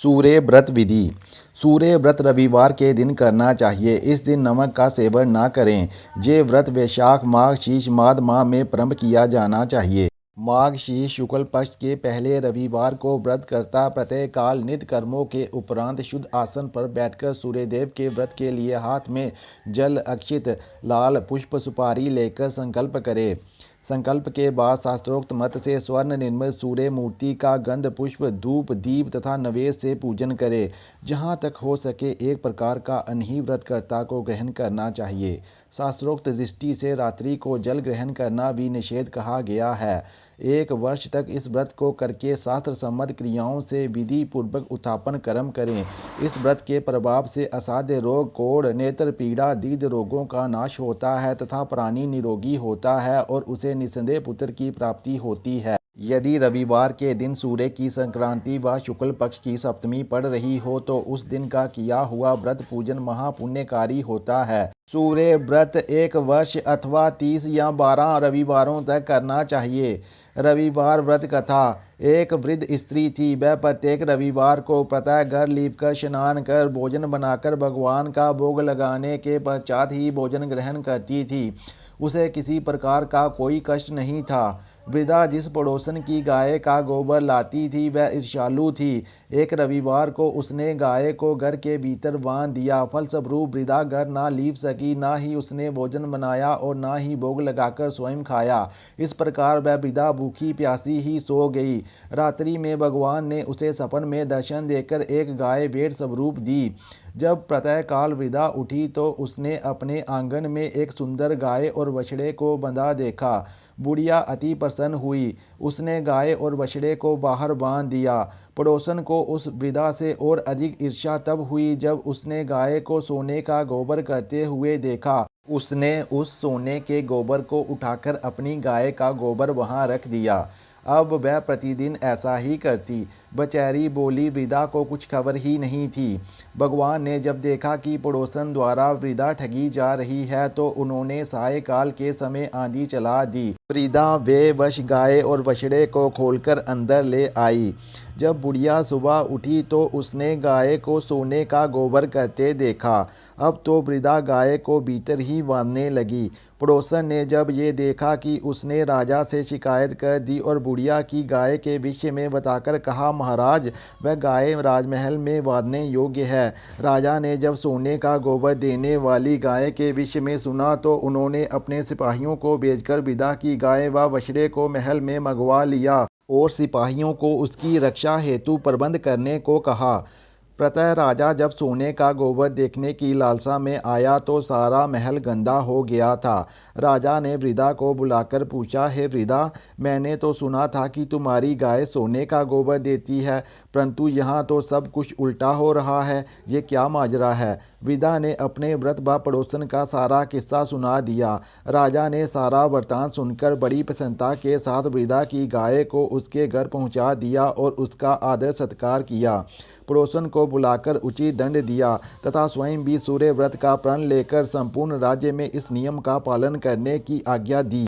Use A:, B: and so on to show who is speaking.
A: सूर्य व्रत विधि। सूर्य व्रत रविवार के दिन करना चाहिए। इस दिन नमक का सेवन न करें। ये व्रत वैशाख माघ शीश माघ माह में प्रारंभ किया जाना चाहिए। माघ शीश शुक्ल पक्ष के पहले रविवार को व्रत करता प्रातःकाल नित्य कर्मों के उपरांत शुद्ध आसन पर बैठकर सूर्यदेव के व्रत के लिए हाथ में जल अक्षित लाल पुष्प सुपारी लेकर संकल्प करे। संकल्प के बाद शास्त्रोक्त मत से स्वर्ण निर्मित सूर्य मूर्ति का गंध पुष्प धूप दीप तथा नवेद से पूजन करे। जहाँ तक हो सके एक प्रकार का अन्न ही व्रतकर्ता को ग्रहण करना चाहिए। शास्त्रोक्त दृष्टि से रात्रि को जल ग्रहण करना भी निषेध कहा गया है। एक वर्ष तक इस व्रत को करके शास्त्र सम्मत क्रियाओं से विधि पूर्वक उत्थापन कर्म करें। इस व्रत के प्रभाव से असाध्य रोग कोढ़ नेत्र पीड़ा दीर्घ रोगों का नाश होता है तथा प्राणी निरोगी होता है और उसे निस्संदेह पुत्र की प्राप्ति होती है। यदि रविवार के दिन सूर्य की संक्रांति व शुक्ल पक्ष की सप्तमी पड़ रही हो तो उस दिन का किया हुआ व्रत पूजन महापुण्यकारी होता है। सूर्य व्रत एक वर्ष अथवा 30 या 12 रविवारों तक करना चाहिए। रविवार व्रत कथा। एक वृद्ध स्त्री थी। वह प्रत्येक रविवार को प्रातः घर लीपकर स्नान कर भोजन बनाकर भगवान का भोग लगाने के पश्चात ही भोजन ग्रहण करती थी। उसे किसी प्रकार का कोई कष्ट नहीं था। वृद्धा जिस पड़ोसन की गाय का गोबर लाती थी वह ईर्ष्यालु थी। एक रविवार को उसने गाय को घर के भीतर बांध दिया। फलस्वरूप वृद्धा घर ना लीप सकी, ना ही उसने भोजन बनाया और ना ही भोग लगाकर स्वयं खाया। इस प्रकार वह वृद्धा भूखी प्यासी ही सो गई। रात्रि में भगवान ने उसे सपन में दर्शन देकर एक गाय भेंट स्वरूप दी। जब प्रातःकाल वृद्धा उठी तो उसने अपने आंगन में एक सुंदर गाय और बछड़े को बंधा देखा। बुढ़िया अति प्रसन्न हुई। उसने गाय और बछड़े को बाहर बांध दिया। पड़ोसन को उस वृद्धा से और अधिक ईर्ष्या तब हुई जब उसने गाय को सोने का गोबर करते हुए देखा। उसने उस सोने के गोबर को उठाकर अपनी गाय का गोबर वहां रख दिया। अब वह प्रतिदिन ऐसा ही करती। बेचारी बोली वृद्धा को कुछ खबर ही नहीं थी। भगवान ने जब देखा कि पड़ोसन द्वारा वृद्धा ठगी जा रही है तो उन्होंने सायंकाल के समय आंधी चला दी। वृद्धा बेवश गाय और बछड़े को खोलकर अंदर ले आई। जब बुढ़िया सुबह उठी तो उसने गाय को सोने का गोबर करते देखा। अब तो वृद्धा गाय को भीतर ही बांधने लगी। पड़ोसन ने जब ये देखा कि उसने राजा से शिकायत कर दी और बुढ़िया की गाय के विषय में बताकर कहा महाराज वह गाय राजमहल में बांधने योग्य है। राजा ने जब सोने का गोबर देने वाली गाय के विषय में सुना तो उन्होंने अपने सिपाहियों को भेजकर वृद्धा की गाय व बछड़े को महल में मंगवा लिया और सिपाहियों को उसकी रक्षा हेतु प्रबंध करने को कहा। प्रतः राजा जब सोने का गोबर देखने की लालसा में आया तो सारा महल गंदा हो गया था। राजा ने वृद्धा को बुलाकर पूछा, हे वृद्धा, मैंने तो सुना था कि तुम्हारी गाय सोने का गोबर देती है, परंतु यहाँ तो सब कुछ उल्टा हो रहा है। ये क्या माजरा है? वृद्धा ने अपने व्रत व पड़ोसन का सारा किस्सा सुना दिया। राजा ने सारा वृतांत सुनकर बड़ी प्रसन्नता के साथ वृद्धा की गाय को उसके घर पहुँचा दिया और उसका आदर सत्कार किया। पड़ोसन को बुलाकर उचित दंड दिया तथा स्वयं भी सूर्य व्रत का प्रण लेकर संपूर्ण राज्य में इस नियम का पालन करने की आज्ञा दी।